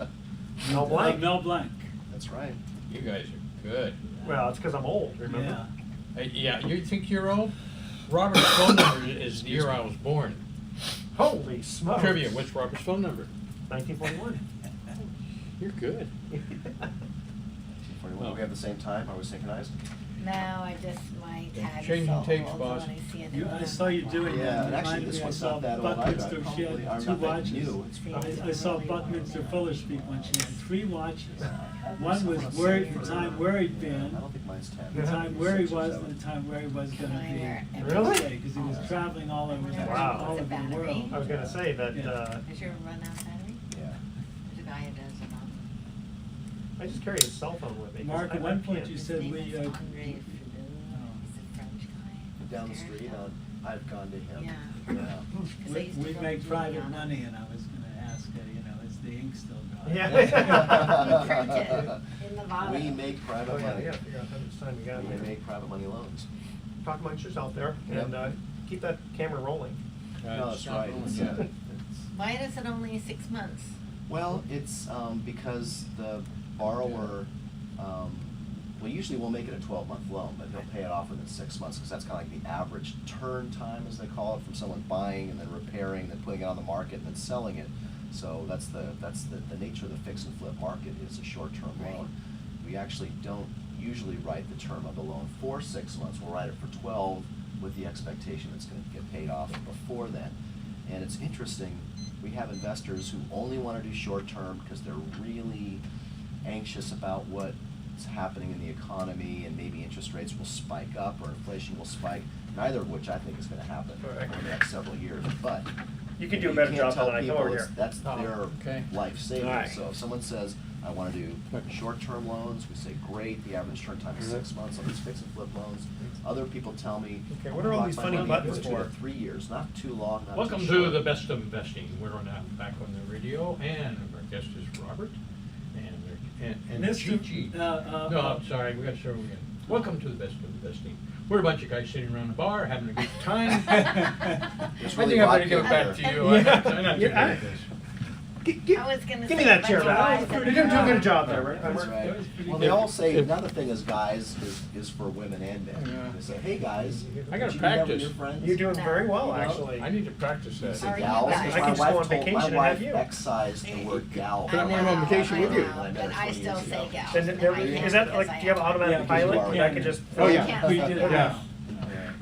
Mel Blanc. Mel Blanc. That's right. You guys are good. Well, it's because I'm old, remember? Yeah. Yeah, you think you're old? Robert's phone number is the year I was born. Holy smokes. Trivia, what's Robert's phone number? 1941. You're good. 41. We have the same time. Are we synchronized? No, my tag is Changing so tapes, old, boss. so when I see a new I one, saw I'm you like, doing wow. Yeah, that. and actually Reminded this me, I one's saw not that old. Buckminster, she Probably had are two not that watches. new. It's probably I saw Buckminster Fuller speak when she had 3 watches. One was worried, the time where he'd I been, don't think mine's 10. the time where he 6 or was, 7. and the time where he was gonna be. Really? Because he was traveling all over, Wow. all over the world. I was going to say that Yeah. Does your run out battery? Yeah. There's a guy who does it on. I just carry a cell phone with me. 'cause Mark, I at one point can't- you His said name we, is Andre Fidel. He's a French guy. Down the Very street, good. I've gone to him. Yeah. Yeah. 'Cause I used to We go make to private Giuliano's. money, and I was gonna ask, is the ink still dry? Yeah. You print it in the bottom. We make private Oh, yeah, money. we gotta figure out how much time we got We here. make private money loans. Talk amongst yourself there, Yep. and keep that camera rolling. No, It's that's not right. rolling It's, yet. Why is it only 6 months? Well, it's because the borrower, well, usually we'll make it a 12-month loan, but he'll pay it off within 6 months, because that's kind of like the average turn time, as they call it, from someone buying and then repairing, then putting it on the market and then selling it. So that's the nature of the fix and flip market, is a short-term Right. loan. We actually don't usually write the term of the loan for 6 months. We'll write it for 12 with the expectation it's going to get paid off before then. And it's interesting, we have investors who only want to do short-term because they're really anxious about what's happening in the economy, and maybe interest rates will spike up or inflation will spike, neither of which I think is going to happen Correct. over the next several years. But You could do a better can't job tell than I. Come people over it's- here. That's Oh, their okay. life savings. All right. So if someone says, I want to do short-term loans, we say, great, the average turn time is 6 months on these fix and flip loans. Other people tell me, Okay, "I what are all want these my funny money buttons in 2 to for?" 3 years, not too long, not Welcome too to short." the Best of Investing. We're on back on the radio, and our guest is Robert and Mr. Gigi. uh, No, I'm sorry, we got to start again. Welcome to the Best of Investing. We're a bunch of guys sitting around the bar having a good time. There's I really think I'm going to give it vodka back to here. you. I'm not Yeah. too good at this. I was gonna Give me say that a chair bunch of back. guys that You're doing are- a good job there, right? That's That right. was pretty Well, they good. all say, If- another thing is guys is for women and men. Yeah. They say, hey, guys. I gotta did you do that with practice. your friends?" You're doing very well, You know? actually. I need to practice You that. say Are you gals, guys? because I my can just go on wife told, vacation my and wife have you. excised the word gal. Can I go on vacation with you? I know, but I still say gals. And and there, I is can't that because like, I do you have am. automatic Yeah, pilot? because you Yeah, I are. can just. Oh, yeah. can't We say did gals. Yeah.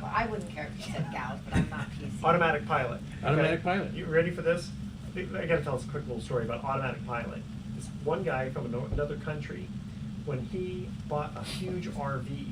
Well, I wouldn't care if you said gals, but I'm not PC. Automatic pilot. Automatic Okay. pilot. You ready for this? I gotta tell us a quick little story about automatic pilot. This one guy from another country, when he bought a huge RV,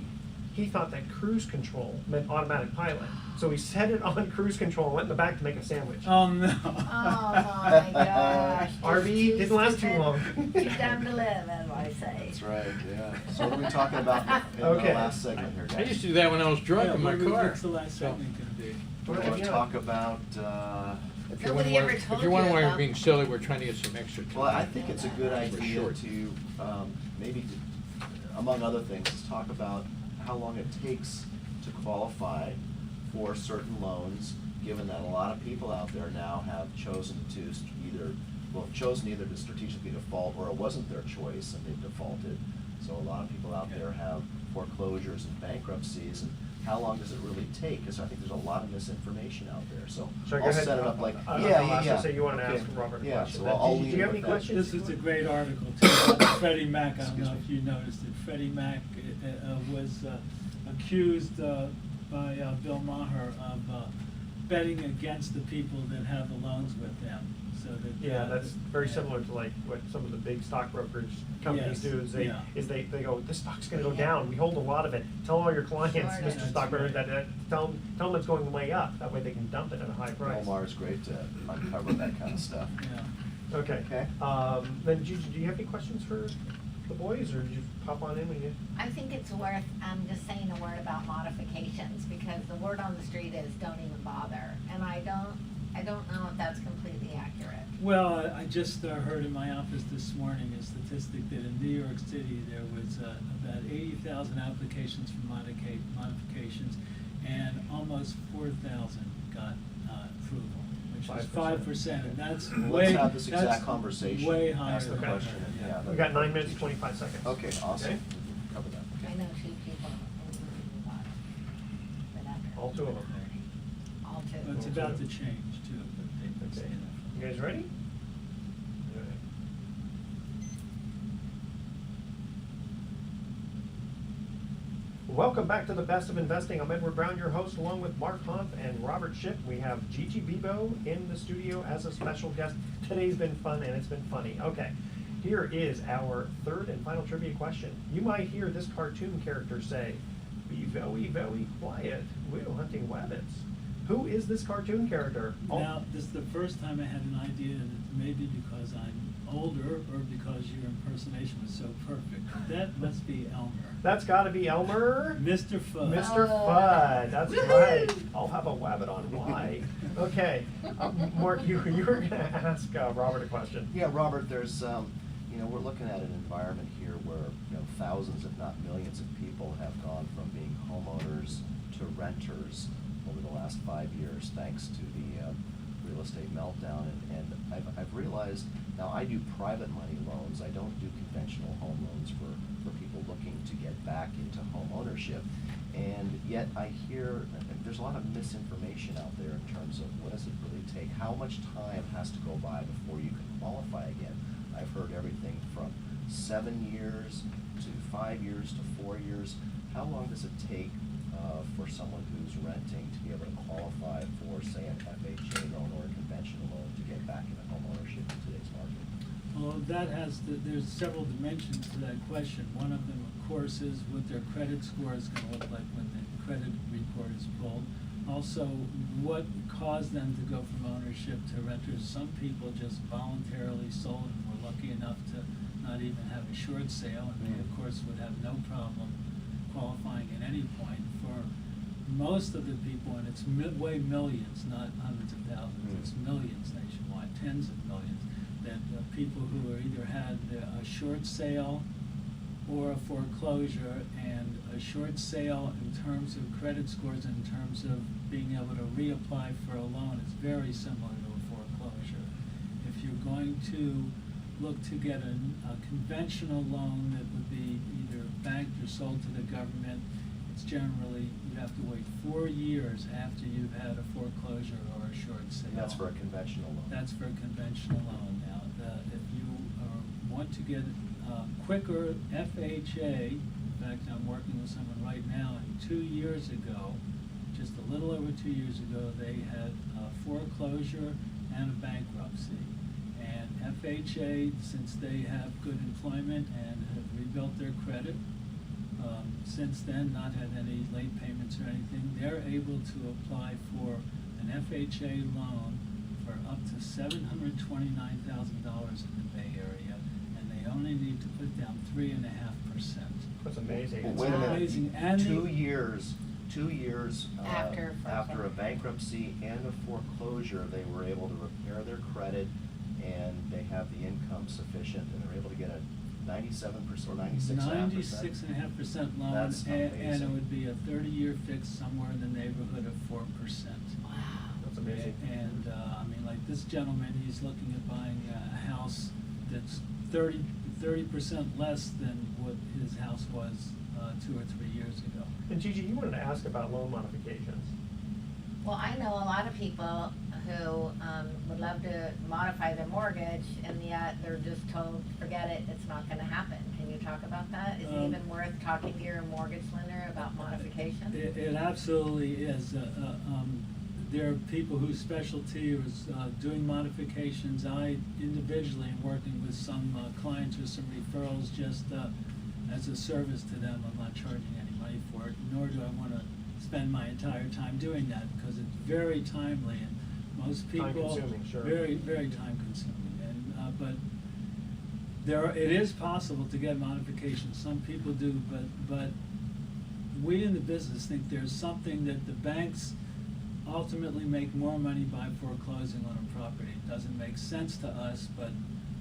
he thought that cruise control meant automatic pilot. So he set it on cruise control and went in the back to make a sandwich. Oh, no. Oh my gosh. RV Just didn't last too stupid. long. Too dumb to live, as I say. That's right, yeah. So what are we talking about in Okay. the last segment here, I guys? used to do that when I was drunk Yeah, in my car. What's the last So, segment gonna be? We're Okay, going to yeah. talk about, If you're Nobody wondering ever why- told if you're wondering you why we're about- being silly, we're trying to get some extra time. well, I think it's a good For idea short. to, maybe, among other things, is talk about how long it takes to qualify for certain loans, given that a lot of people out there now have chosen to either to strategically default, or it wasn't their choice and they've defaulted. So a lot of people out there have foreclosures and bankruptcies, and how long does it really take? Because I think there's a lot of misinformation out there, so Sorry, go I'll ahead. set it up like, I'll yeah. ask you, so you wanna Okay. ask Robert a Yeah, question. so I'll Do lead you have with any that. questions? This is a great article too, about Freddie Mac. I don't Excuse know me. if you noticed it. Freddie Mac was accused by Bill Maher of betting against the people that have the loans with them. So that Yeah, that's very yeah. similar to like what some of the big stockbrokers companies Yes, do, is yeah. they go, this stock's gonna go down, we hold a lot of it, tell all your clients, Sure, Mr. that's Stockbroker, right. that, tell them it's going way up, that way they can dump it at a high price. Omar's great to uncover that kind of stuff. Yeah. Okay. Okay. Then Gigi, do you have any questions for the boys, or did you pop on in when you? I think it's worth, just saying a word about modifications, because the word on the street is don't even bother. And I don't know if that's completely accurate. Well, I just heard in my office this morning a statistic that in New York City, there was about 80,000 applications for modifications, and almost 4,000 got approval, which is 5%, and that's Well, way, let's have this exact that's conversation. way higher Ask the than that. question, and, yeah. We got 9 minutes, 25 seconds. Okay, awesome. Okay? Cover that. I Okay. know 2 people who bought it, but after All 2 of them. 30, all 2. But it's about to change too, but they've been Okay. saying that. You guys ready? Welcome back to the Best of Investing. I'm Edward Brown, your host, along with Mark Hunt and Robert Schipp. We have Gigi Bibeault in the studio as a special guest. Today's been fun and it's been funny. Okay, here is our third and final trivia question. You might hear this cartoon character say, "Be very, very quiet, we're hunting rabbits." Who is this cartoon character? Now, this is the first time I had an idea, and it's maybe because I'm older or because your impersonation was so perfect. That must be Elmer. That's gotta be Elmer. Mr. Fudd. Mr. Oh. Fudd, that's Woohoo! right. I'll have a wabbit on why. Okay, Mark, you were gonna ask Robert a question. Yeah, Robert, there's, we're looking at an environment here where, thousands, if not millions of people have gone from being homeowners to renters over the last 5 years, thanks to the real estate meltdown. And I've realized, now I do private money loans, I don't do conventional home loans for people looking to get back into home ownership. And yet I hear there's a lot of misinformation out there in terms of what does it really take, how much time has to go by before you can qualify again. I've heard everything from 7 years to 5 years to 4 years. How long does it take for someone who's renting to be able to qualify for, say, an FHA loan or a conventional loan to get back into home ownership in today's market? Well, there's several dimensions to that question. One of them, of course, is what their credit score is going to look like when the credit report is pulled. Also, what caused them to go from ownership to renters. Some people just voluntarily sold and were lucky enough to not even have a short sale, and they, of course, would have no problem qualifying at any point. For most of the people, and it's way millions, not hundreds of thousands, it's millions nationwide, tens of millions, that people who are either had a short sale or a foreclosure, and a short sale in terms of credit scores, in terms of being able to reapply for a loan, is very similar to a foreclosure. If you're going to look to get a conventional loan that would be either banked or sold to the government, it's generally, you have to wait 4 years after you've had a foreclosure or a short sale. That's for a conventional loan. That's for a conventional loan. Now, if you want to get quicker FHA, in fact, I'm working with someone right now, and 2 years ago, just a little over 2 years ago, they had a foreclosure and a bankruptcy. And FHA, since they have good employment and have rebuilt their credit, since then not had any late payments or anything, they're able to apply for an FHA loan for up to $729,000 in the Bay Area, and they only need to put down 3.5%. That's amazing. Well, It's wait a minute. amazing. And 2 years, 2 years After a bankruptcy and a foreclosure, they were able to repair their credit, and they have the income sufficient, and they're able to get a 97% or 96.5%. 96.5% loan, That's and it amazing. would be a 30-year fix somewhere in the neighborhood of 4%. Wow. That's amazing. And, I mean, like this gentleman, he's looking at buying a house that's 30% less than what his house was 2 or 3 years ago. And Gigi, you wanted to ask about loan modifications. Well, I know a lot of people who would love to modify their mortgage, and yet they're just told, forget it, it's not gonna happen. Can you talk about that? Is it even worth talking to your mortgage lender about modification? It absolutely is. There are people whose specialty is doing modifications. I individually am working with some clients with some referrals just as a service to them. I'm not charging any money for it, nor do I want to spend my entire time doing that, because it's very timely, and most people Time-consuming, sure. very, very time consuming. And but it is possible to get modifications. Some people do, but we in the business think there's something that the banks ultimately make more money by foreclosing on a property. It doesn't make sense to us, but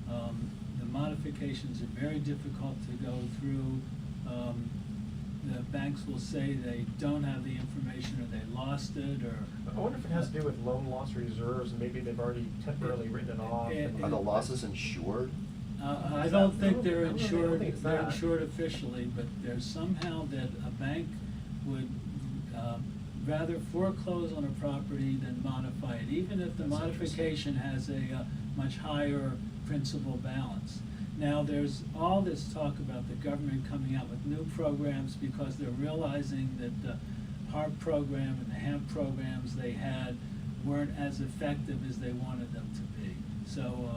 the modifications are very difficult to go through. The banks will say they don't have the information or they lost it or. I wonder if it has to do with loan loss reserves, and maybe they've already temporarily written it off. Are the losses insured? I don't think they're I don't insured, think it's they're that. insured officially, but there's somehow that a bank would rather foreclose on a property than modify it, even if the That's modification has a much higher principal balance. Now, there's all this talk about the government coming out with new programs because they're realizing that the HARP program and the HAMP programs they had weren't as effective as they wanted them to be. So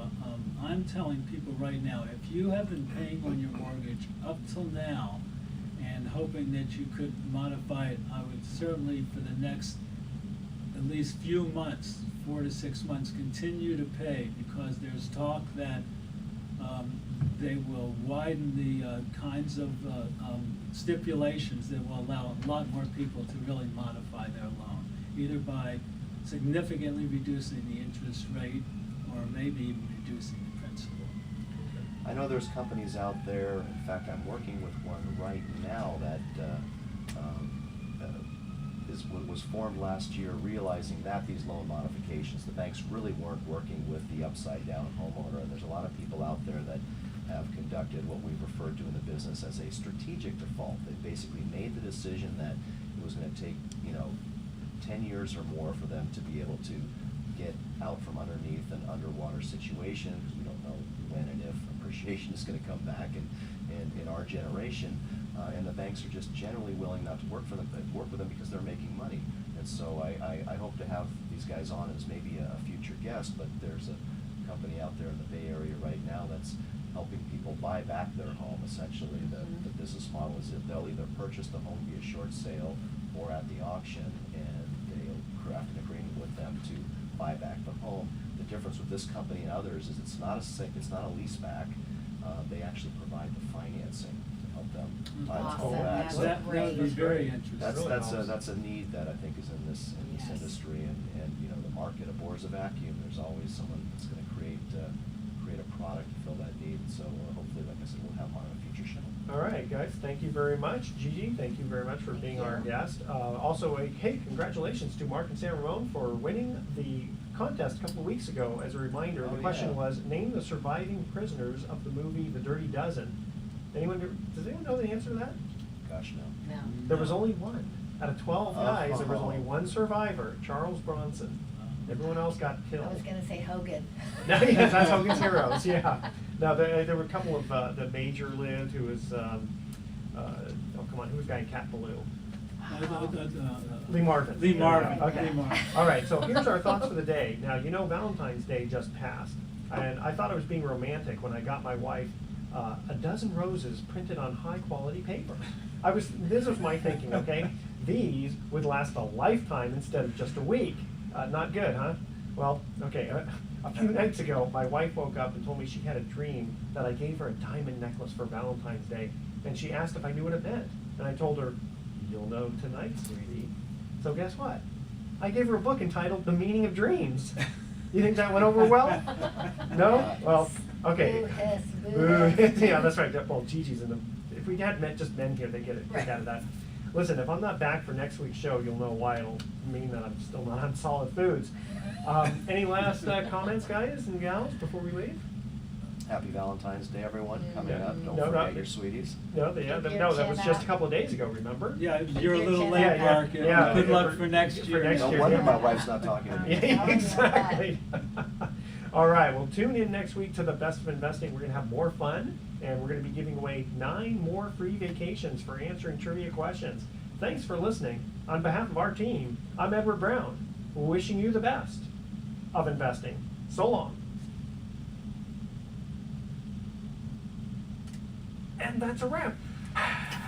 I'm telling people right now, if you have been paying on your mortgage up till now and hoping that you could modify it, I would certainly for the next at least few months, 4 to 6 months, continue to pay, because there's talk that they will widen the kinds of stipulations that will allow a lot more people to really modify their loan, either by significantly reducing the interest rate or maybe even reducing the principal. I know there's companies out there, in fact, I'm working with one right now that was formed last year, realizing that these loan modifications, the banks really weren't working with the upside down homeowner, and there's a lot of people out there that have conducted what we've referred to in the business as a strategic default. They basically made the decision that it was going to take, 10 years or more for them to be able to get out from underneath an underwater situation, because we don't know when and if appreciation is going to come back in our generation. And the banks are just generally willing not to work with them because they're making money. And so I hope to have these guys on as maybe a future guest, but there's a company out there in the Bay Area right now that's helping people buy back their home. Essentially, the business model is that they'll either purchase the home via short sale or at the auction, and they'll craft an agreement with them to buy back the home. The difference with this company and others is it's not a lease back. They actually provide the financing to help them buy the home Awesome. back. That's So That would be That's very great. interesting. that's a need that I think is in this Yes. industry, and the market abhors a vacuum. There's always someone that's going to create a product to fill that need. So hopefully, like I said, we'll have them on a future show. All right, guys, thank you very much. Gigi, thank you very much for being our guest. Also, hey, congratulations to Mark and San Ramon for winning the contest a couple of weeks ago. As a reminder, Oh, the question yeah. was, name the surviving prisoners of the movie The Dirty Dozen. Does anyone know the answer to that? Gosh, no. No. There was only one. Out of 12 guys, there was Oh. only one survivor, Charles Bronson. Everyone else got killed. I was gonna say Hogan. No, yes, that's Hogan's Heroes, yeah. No, there were a couple of, the Major lived, who was, oh, come on, who was the guy in Cat Ballou? Lee Marvin. Lee Marvin. Okay. Lee Marvin. All right, so here's our thoughts for the day. Now, Valentine's Day just passed, and I thought I was being romantic when I got my wife a dozen roses printed on high-quality paper. This was my thinking, okay? These would last a lifetime instead of just a week. Not good, huh? Well, okay, a few nights ago, my wife woke up and told me she had a dream that I gave her a diamond necklace for Valentine's Day, and she asked if I knew what it meant. And I told her, "You'll know tonight, sweetie." So guess what? I gave her a book entitled The Meaning of Dreams. You think that went over well? No? Well, okay. Boo hiss, boo Boo. hiss. Yeah, that's right. Well, Gigi's in the. If we had just men here, they get it Right. out of that. Listen, if I'm not back for next week's show, you'll know why. It'll mean that I'm still not on solid foods. Any last comments, guys and gals, before we leave? Happy Valentine's Day, everyone, coming Yeah. up. Don't No, forget not- your sweeties. No, Keep your that was chin just a up. couple of days ago, remember? Yeah, you're a Your little chin late, up. Mark. Yeah. Good luck For- for next for year. next No year. wonder my wife's not talking to me. Yeah, Telling you exactly. All right, well, tune in next week to the Best of Investing. We're going to have more fun, and we're going to be giving away 9 more free vacations for answering trivia questions. Thanks for listening. On behalf of our team, I'm Edward Brown, wishing you the best of investing. So long. And that's a wrap.